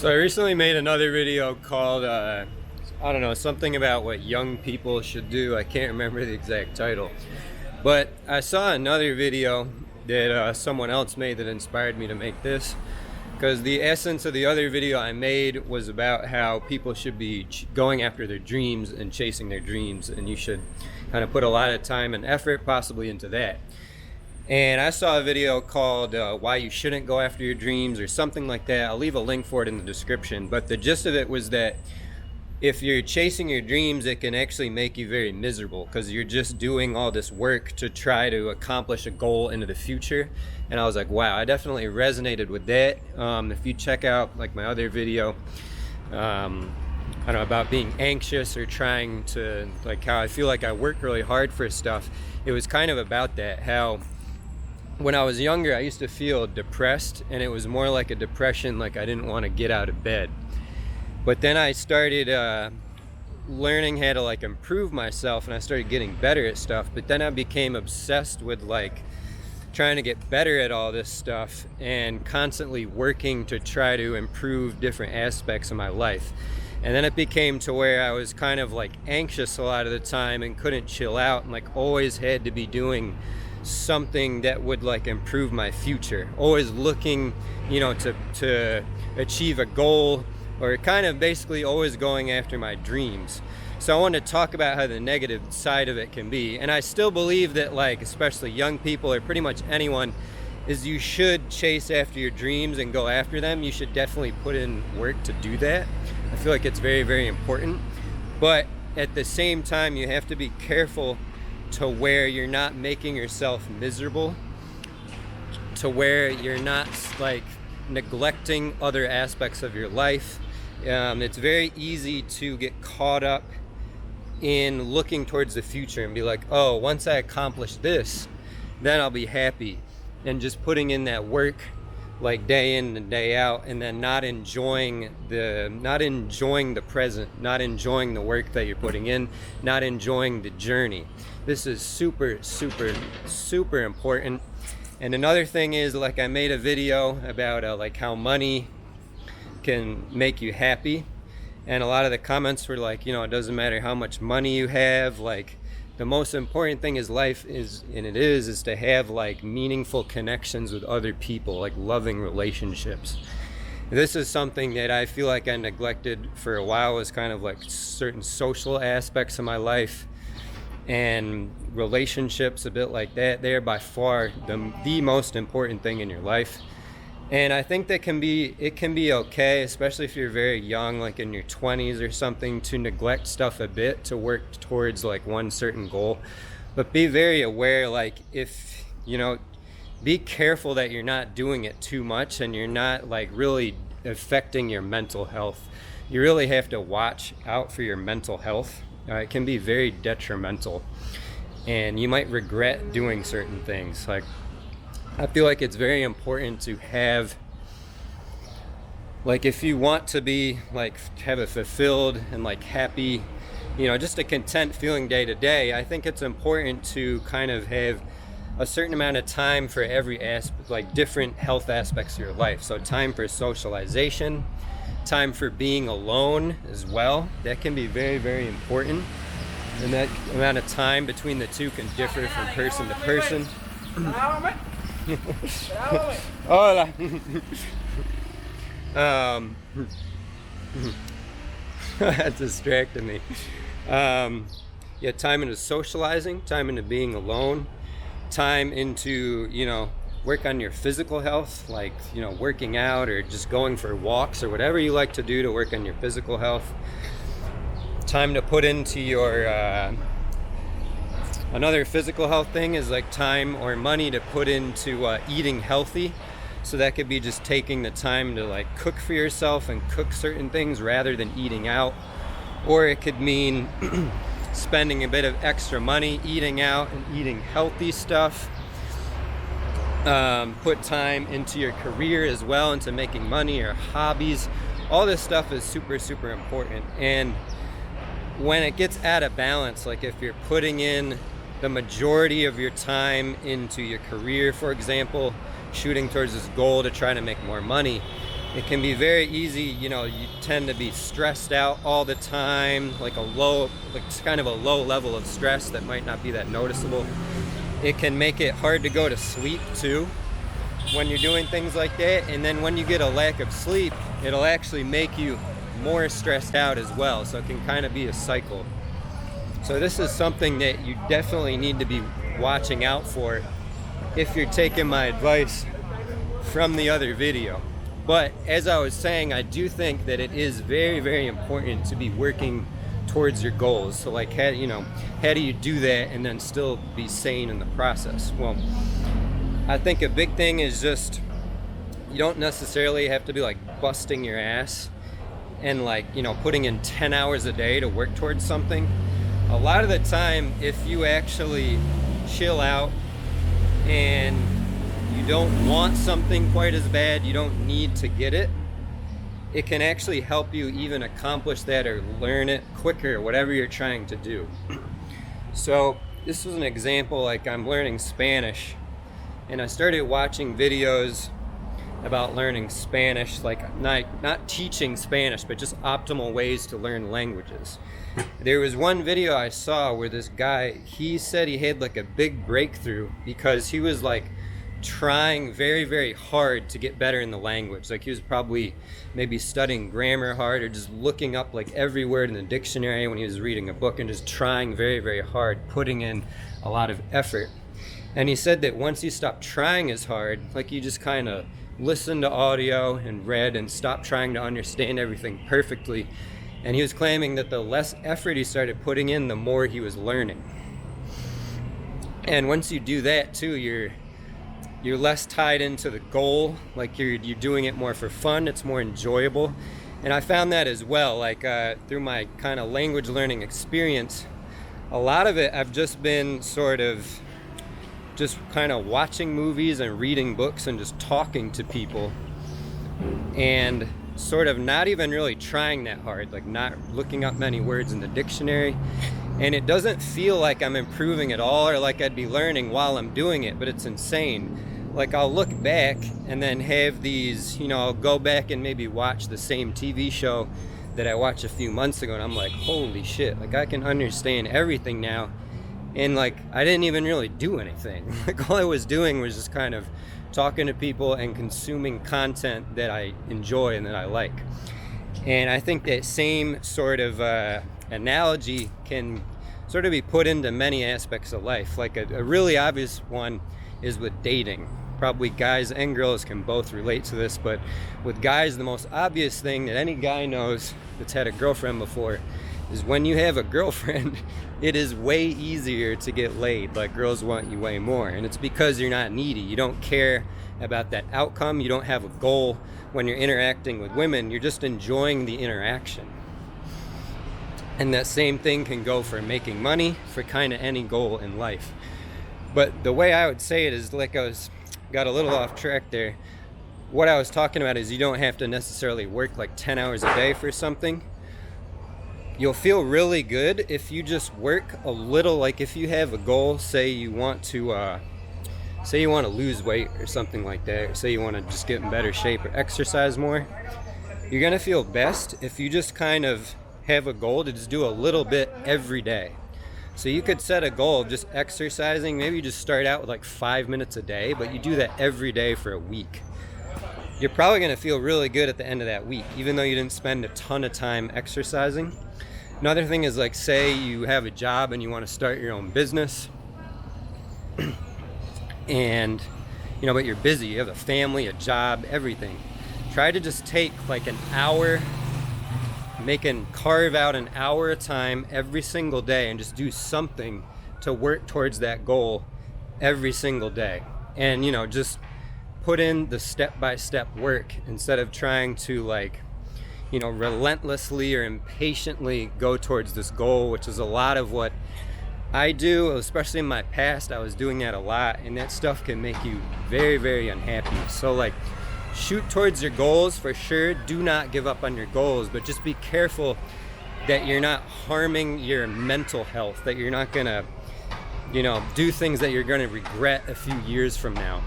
So I recently made another video called, I don't know, something about what young people should do. I can't remember the exact title. But I saw another video that someone else made that inspired me to make this. Because the essence of the other video I made was about how people should be going after their dreams and chasing their dreams. And you should kind of put a lot of time and effort possibly into that. And I saw a video called Why You Shouldn't Go After Your Dreams or something like that. I'll leave a link for it in the description. But the gist of it was that if you're chasing your dreams, it can actually make you very miserable because you're just doing all this work to try to accomplish a goal into the future. And I was like, wow, I definitely resonated with that. If you check out like my other video, I don't know, about being anxious or trying to, like how I feel like I work really hard for stuff, it was kind of about that, how when I was younger, I used to feel depressed, and it was more like a depression, like I didn't want to get out of bed. But then I started learning how to like improve myself, and I started getting better at stuff. But then I became obsessed with like trying to get better at all this stuff and constantly working to try to improve different aspects of my life. And then it became to where I was kind of like anxious a lot of the time and couldn't chill out, and like always had to be doing something that would like improve my future, always looking, you know, to achieve a goal, or kind of basically always going after my dreams. So I want to talk about how the negative side of it can be. And I still believe that, like, especially young people or pretty much anyone, is you should chase after your dreams and go after them. You should definitely put in work to do that. I feel like it's very, very important. But at the same time, you have to be careful to where you're not making yourself miserable, to where you're not like neglecting other aspects of your life. It's very easy to get caught up in looking towards the future and be like, oh, once I accomplish this, then I'll be happy, and just putting in that work like day in and day out, and then not enjoying the present, not enjoying the work that you're putting in, not enjoying the journey. This is super, super, super important. And another thing is, like, I made a video about like how money can make you happy, and a lot of the comments were like, you know, it doesn't matter how much money you have, like the most important thing is life is to have like meaningful connections with other people, like loving relationships. This is something that I feel like I neglected for a while, was kind of like certain social aspects of my life and relationships, a bit like that. They're by far the most important thing in your life. And I think it can be okay, especially if you're very young, like in your 20s or something, to neglect stuff a bit to work towards like one certain goal. But be very aware, like, if, you know, be careful that you're not doing it too much and you're not like really affecting your mental health. You really have to watch out for your mental health. It can be very detrimental, and you might regret doing certain things. Like, I feel like it's very important to have, like, if you want to be like have a fulfilled and like happy, you know, just a content feeling day to day, I think it's important to kind of have a certain amount of time for every aspect, like different health aspects of your life. So time for socialization, time for being alone as well. That can be very, very important. And that amount of time between the two can differ from person to person. Hola. That distracted me. Yeah, time into socializing, time into being alone, time into, you know, work on your physical health, like, you know, working out or just going for walks or whatever you like to do to work on your physical health. Time to put into your another physical health thing is like time or money to put into eating healthy. So that could be just taking the time to like cook for yourself and cook certain things rather than eating out. Or it could mean spending a bit of extra money eating out and eating healthy stuff. Put time into your career as well, into making money or hobbies. All this stuff is super, super important. And when it gets out of balance, like if you're putting in the majority of your time into your career, for example, shooting towards this goal to try to make more money, It can be very easy, you know, you tend to be stressed out all the time, like it's kind of a low level of stress that might not be that noticeable. It can make it hard to go to sleep too when you're doing things like that. And then when you get a lack of sleep, it'll actually make you more stressed out as well. So it can kind of be a cycle. So this is something that you definitely need to be watching out for if you're taking my advice from the other video. But as I was saying, I do think that it is very, very important to be working towards your goals. So like, how do you do that and then still be sane in the process? Well, I think a big thing is just, you don't necessarily have to be like busting your ass and like, putting in 10 hours a day to work towards something. A lot of the time, if you actually chill out and you don't want something quite as bad, you don't need to get it, it can actually help you even accomplish that or learn it quicker, whatever you're trying to do. So this was an example, like I'm learning Spanish and I started watching videos about learning Spanish, like not teaching Spanish, but just optimal ways to learn languages. There was one video I saw where this guy, he said he had like a big breakthrough because he was like trying very, very hard to get better in the language. Like he was probably maybe studying grammar hard or just looking up like every word in the dictionary when he was reading a book and just trying very, very hard, putting in a lot of effort. And he said that once he stopped trying as hard, like he just kind of listened to audio and read and stopped trying to understand everything perfectly. And he was claiming that the less effort he started putting in, the more he was learning. And once you do that too, you're less tied into the goal. Like you're doing it more for fun. It's more enjoyable. And I found that as well, like through my kind of language learning experience, a lot of it I've just been sort of just kind of watching movies and reading books and just talking to people and sort of not even really trying that hard, like not looking up many words in the dictionary. And it doesn't feel like I'm improving at all or like I'd be learning while I'm doing it, but it's insane. Like I'll look back and then have these, I'll go back and maybe watch the same TV show that I watched a few months ago and I'm like, holy shit, like I can understand everything now. And like, I didn't even really do anything. Like all I was doing was just kind of talking to people and consuming content that I enjoy and that I like. And I think that same sort of analogy can sort of be put into many aspects of life. Like a really obvious one is with dating. Probably guys and girls can both relate to this, but with guys, the most obvious thing that any guy knows that's had a girlfriend before is when you have a girlfriend, it is way easier to get laid. Like girls want you way more, and it's because you're not needy. You don't care about that outcome. You don't have a goal when you're interacting with women. You're just enjoying the interaction. And that same thing can go for making money, for kind of any goal in life. But the way I would say it is, like got a little off track there. What I was talking about is you don't have to necessarily work like 10 hours a day for something. You'll feel really good if you just work a little. Like if you have a goal, say you want to lose weight or something like that, or say you want to just get in better shape or exercise more, you're gonna feel best if you just kind of have a goal to just do a little bit every day. So you could set a goal of just exercising. Maybe you just start out with like 5 minutes a day, but you do that every day for a week. You're probably gonna feel really good at the end of that week, even though you didn't spend a ton of time exercising. Another thing is, like, say you have a job and you want to start your own business and but you're busy, you have a family, a job, everything. Try to just take like an hour, carve out an hour of time every single day and just do something to work towards that goal every single day. And just put in the step-by-step work instead of trying to relentlessly or impatiently go towards this goal, which is a lot of what I do, especially in my past. I was doing that a lot, and that stuff can make you very, very unhappy. So shoot towards your goals for sure. Do not give up on your goals, but just be careful that you're not harming your mental health, that you're not gonna do things that you're gonna regret a few years from now.